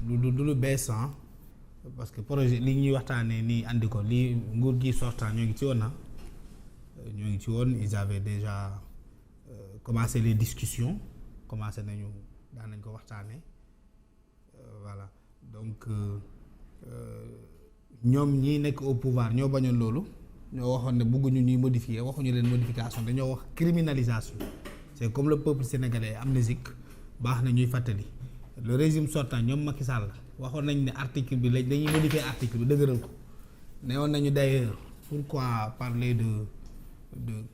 du lu bees parce que projet li ñuy waxtaanee nii andi ko lii nguur gi sortant ñoo ngi ci woon ñoo ngi ci woon ils avaient déjà commencé les discussions commencé nañu daan nañ ko waxtaanee voilà donc ñoom ñii nekk au pouvoir ñoo bañoon loolu ñoo waxoon ne bëgguñu ñuy modifier waxuñu leen modification dañoo wax criminalisation c'est comme le peuple sénégalais amnésique baax na ñuy fàttali le régime sortant ñoom Macky Sall waxoon nañ ne article bi lañ dañuy modifier article bi dëgëral ko newoon nañu d'ailleurs pourquoi parler de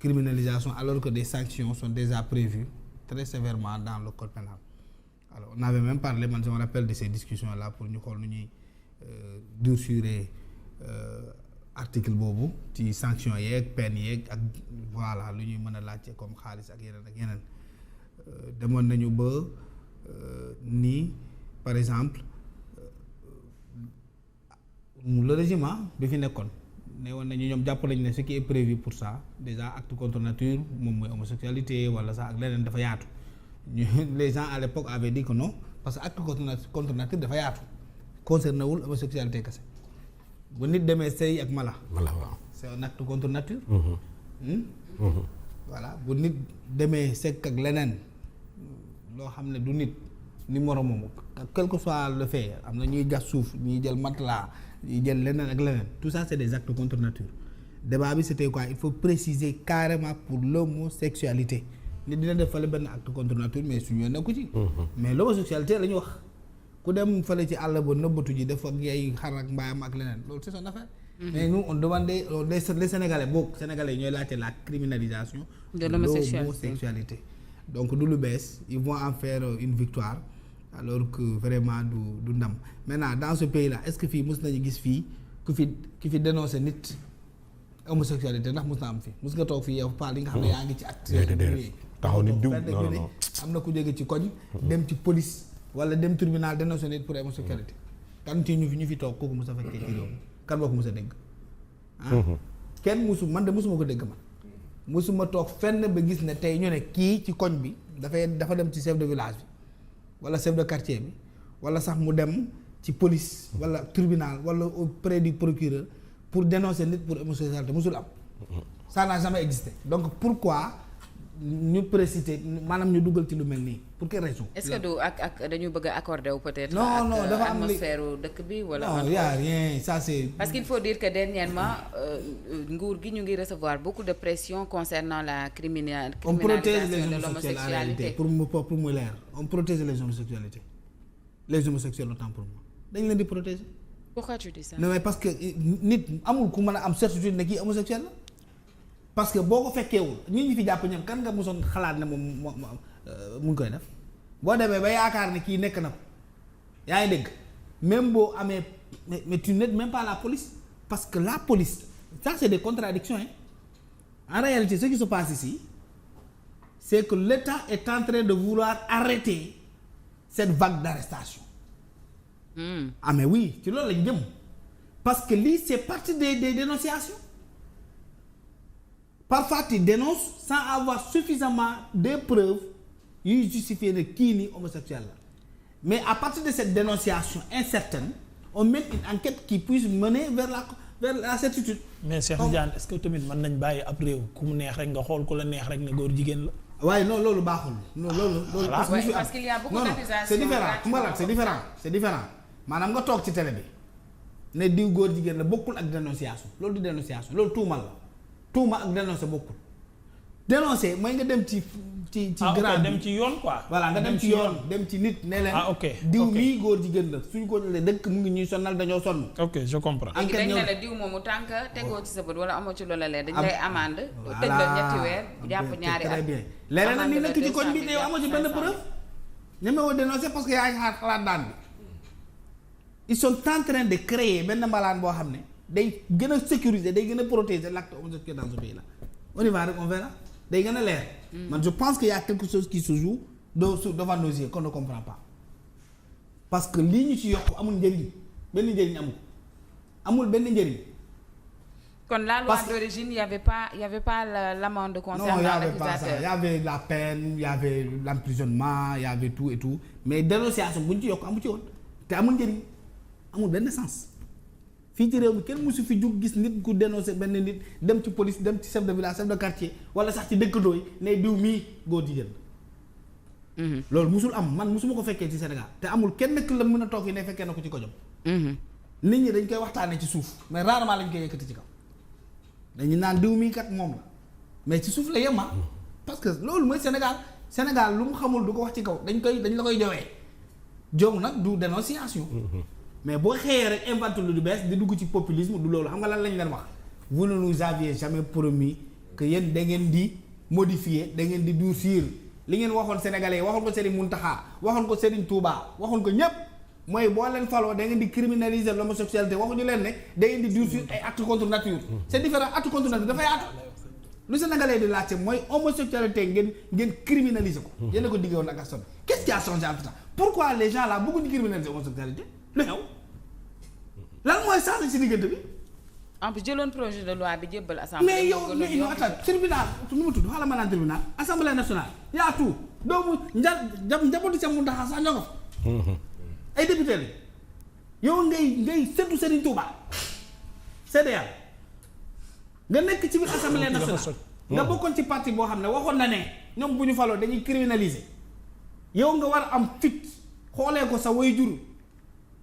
criminalisation alors que des sanctions sont déjà prévues très sévèrement dans le code pénal alors on avait même parlé man je me rappelle de ces discussions là pour ñu xool nu ñuy durcir article boobu ci sanction yeeg peine yeeg ak voilà lu ñuy mën a laajte comme xaalis ak yeneen demoon nañu ba nii par exemple le régime bi fi nekkoon ne woon nañu ñoom jàpp nañu ne ce qui est prévu pour ça déjà acte contre nature moom mooy homosexualité wala sax ak leneen dafa yaatu ñu les gens à l'époque avaient dit que non parce que acte contre nature dafa yaatu concerné wul homosexualité kese bu nit demee sëy ak mala waaw c'est un acte contre nature voilà bu nit demee sekk ak leneen loo xam ne du nit ni moromam quel que soit le fait am na ñuy gas suuf ñuy jël matelas ñuy jël leneen ak leneen tout ça c'est des actes contre nature débat bi c'était quoi il faut préciser carrément pour l'homosexualité nit dina def fale benn acte contre nature mais suñu nekku ci mais l'homosexualité la ñu wax ku dem fale ci àll ba nëbbatu ji def ak ay xar ak mbaayam ak leneen loolu c'est son affaire mais nous on demandait les Sénégalais Sénégalais ñooy laajte la criminalisation de l'homosexualité donc du lu bees ils vont en faire une victoire alors que vraiment du ndam maintenant dans ce pays là est-ce que fii mës nañu gis fii ki fi dénoncer nit homosexualité ndax mës na am fii mës nga toog fii yow pas li nga xam ne yaa ngi ci acte taxaw nit diw non am na ku jóge ci koñ dem ci police wala dem tribunal dénoncer nit pour homosexualité kan ci ñu fi toog kooku mës a fekkee ci réew kan boo ko mës a dégg kenn man de mësuma ko dégg man mësuma toog fenn ba gis ne tey ñu ne kii ci koñ bi dafa dem ci chef de village bi wala chef de quartier bi wala sax mu dem ci police wala tribunal wala auprès du procureur pour dénoncer nit pour homosexualité mësul am ça n'a jamais existé donc pourquoi ñu préciter maanaam ñu dugal ci lu mel nii pour quelle raison. est-ce que du ak dañu bëgg a accorder wu peut-être. non dafa am atmosphère dëkk bi wala. non y a rien ça c'est. parce qu'il faut dire que dernièrement nguur gi ñu ngi recevoir beaucoup de pression concernant la criminalisation de l'homosexualité. pour mu leer on protège les homosexualités les homosexuels autant pour moi dañ leen di protéger. pourquoi tu dis ça. non mais parce que nit amul ku mën a am certitude ne kii homosexuel la. parce que boo ko fekkeewul ñi fi jàpp ñoom kan nga mosoon xalaat ne moom mu ngi koy def boo demee ba yaakaar ne kii nekk na ko yaa ngi dégg même boo amee mais tu n'aides même pas la police parce que la police ça c'est des contradictions en réalité ce qui se passe ici c'est que l'État est en train de vouloir arrêter cette vague d'arrestation ah mais oui ci loolu lañ jëm parce que lii c'est partie des dénonciations. Parfois tu dénonces sans avoir suffisamment de preuves yuy justifier ne kii nii homosexuel la mais à partir de cette dénonciation incertaine on met une enquête qui puisse mener vers la certitude. mais Cheikh Tidiane est-ce que tamit mën nañ bàyyi ab réew ku mu neex rek nga xool ku la neex rek ne góor jigéen la. waaye non loolu baaxul. non loolu parce qu'il y a beaucoup d'accusations. c'est différent maanaam nga toog ci télé bi ne diw góor jigéen la bokkul ak dénonciation loolu di dénonciation loolu tuumal la. tuuma ak dénoncer bokkul dénoncer mooy nga dem ci grand dem ci yoon quoi. voilà nga dem ci yoon dem ci nit ne leen. diw mii góor jigéen la suñ ko le dëkk mu ngi ñuy sonal dañoo sonn. ok je comprends. léegi dañ ne la diw moomu tant que tegoo ci sa bët wala amoo ci loola leer dañ lay amende. tëj la ñetti weer jàpp ñaari at. très bien léeg-léeg nag ni nekk ci koñ bi te yow amoo ci benn preuve ñemewoo dénoncer parce que yaa ngi xalaat daan bi ils sont en train de créer benn mbalaan boo xam ne day gën a sécuriser day gën a protéger l'acte homosexuel dans ce pays là on y va rek on verra day gën a leer. man je pense que y a quelque chose qui se joue devant nos yeux qu'on ne comprend pas parce que lii ñu ci yokk amul njëriñ benn njëriñ amul benn njëriñ. kon la loi d'origine y avait pas l'amende concernant l'accusateur. Il y avait la peine, il y avait l'emprisonnement, il y avait tout et tout mais dénonciation bu ñu ci yokk amu ci woon te amul njëriñ amul benn sens fii ci réew mi kenn musu fi jug gis nit ku dénoncé benn nit dem ci police dem ci chef de village chef de quartier wala sax ci dëkkandoo yi ne diw mii góor jigéen loolu musul am man musuma ko fekkee ci Sénégal te amul kenn nekk la mën a toog yi ne fekkee na ko ci ko jom nit ñi dañ koy waxtaanee ci suuf mais rarement lañ koy yëkkati ci kaw dañu naan diw mii kat moom la mais ci suuf la yem parce que loolu mooy Sénégal lu mu xamul du ko wax ci kaw dañ la koy jowee jom nag du dénonciation mais boo xëyee rek inventé lu du bees di dugg ci populisme du loolu xam nga lan lañ leen wax vous ne nous aviez jamais promis que yéen da ngeen di modifier da ngeen di durcir li ngeen waxoon sénégalais yi waxoon ko Serigne Mountakha waxoon ko Serigne Touba waxoon ko ñépp mooy boo leen faloo da ngeen di criminaliser l'homosexualité waxuñu leen ne da ngeen di durcir ay actes contre nature c'est différent acte contre nature dafay yaatu lu sénégalais di laajte mooy homosexualité ngeen criminaliser ko yéen a ko diggee woon ak askan qu'est-ce qui a changé entre temps pourquoi les gens là bëgguñu criminaliser homosexualité lu xew lan mooy changé ci diggante bi en plus jëloon projet de loi bi jébbal assemblée. mais yow attends tribunal nu mu tudd xaaral ma naan tribunal assemblée nationale yaa tout doomu njabootu sa mu ndaxa sax ñoo ko fa ay député la yow ngay seetu Serigne Touba CDA nga nekk ci biir assemblée nationale nga bokkoon ci parti boo xam ne waxoon na ne ñoom bu ñu faloo dañuy criminaliser yow nga war a am fit xoolee ko sa way jur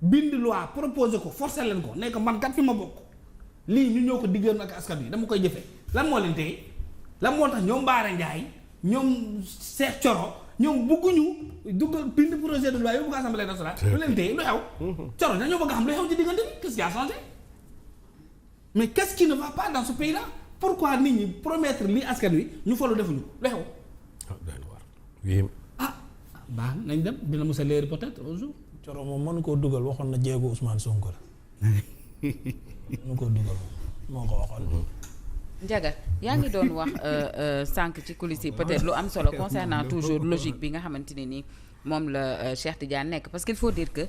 bind loi proposé ko forcer leen ko nekk man kat fi ma bokk lii ñu ñoo ko diggoon ak askan wi dama koy jëfee lan moo leen tey lan moo tax ñoom Baara Ndiaye ñoom Cheikh Thioro ñoom bëgguñu duggal bind projet de loi yóbbu ko assemblée nationale lu leen tey lu xew Thioro dañoo bëgg a xam lu xew ci diggante bi qu'est-ce qui a changé mais qu'est-ce qui ne va pas dans ce pays là pourquoi nit ñi promettre lii askan wi ñu falu defuñu lu xew baax nañ dem dina mos a leer peut-être un jour Thioro moom mënu koo dugal waxoon na jéego Ousmane Sonko la mënu koo dugal moo ko waxoon. Ndiaga yaa ngi doon wax sànq ci coulisses yi peut-être lu am solo concernant toujours logique bi nga xamante ne ni moom la Cheikh Tidiane nekk parce qu'il faut dire que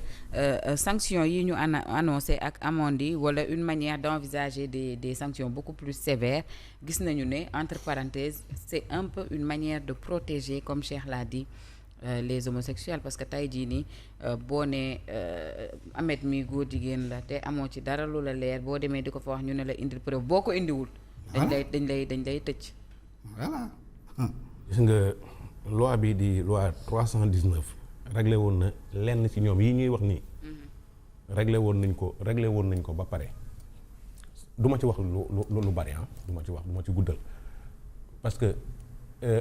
sanctions yi ñu annoncé ak amende yi wala une manière d'envisager des sanctions beaucoup plus sévères gis nañu ne entre parenthèses c'est un peu une manière de protéger comme Cheikh l'a dit les homosexuels parce que tey jii nii boo nee Ahmed mi góor jigéen la te amoo ci dara lu la leer boo demee di ko fa wax ñu ne la indil preuve boo ko indiwul. dañ lay tëj. voilà. gis nga loi bi di loi 319 réglé woon na lenn ci ñoom yi ñuy wax nii. réglé woon nañ ko ba pare du ma ci wax lu bari du ma ci guddal parce que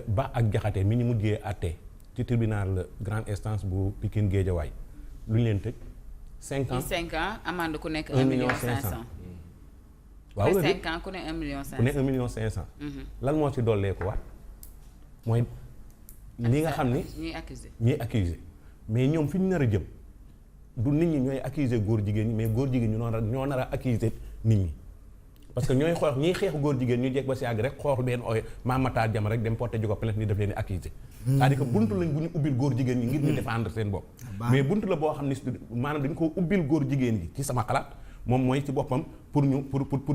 Ba ak Jaxate mi ñu mujjee àtte ci tribunal grande instance bu Pikine Guédiawaye lu ñu leen tëj 5 ans 5 ans amende ku nekk 1,5 million. waaw 5 ans ku ne 1,5 million. 1,5 million. lan moo ci dollee ko waat mooy li nga xam ni ñuy accusé mais ñoom fi ñu nar a jëm du nit ñi ñooy accusé góor jigéen ñi mais góor jigéen ñoo nar a accusé nit ñi parce que ñooy xoox ñiy xeexu góor jigéen ñu jekk ba si àgg rek xoox benn ooy Mamata Jam rek dem porté ji ko plainte ni def leen accusé c'est-à-dire que buntu lañ bu ñu ubbil góor jigéen ñi ngir ñu défendre seen bopp mais buntu la boo xam ne maanaam dañ ko ubbil góor jigéen ñi ci sama xalaat moom mooy ci boppam pour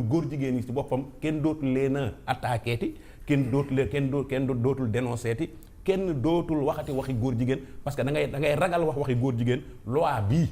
góor jigéen ñi ci boppam kenn dootul leen a attaqué ti kenn dootul dénoncé ti kenn dootul waxati waxi góor jigéen parce que da ngay ragal wax waxi góor jigéen loi bii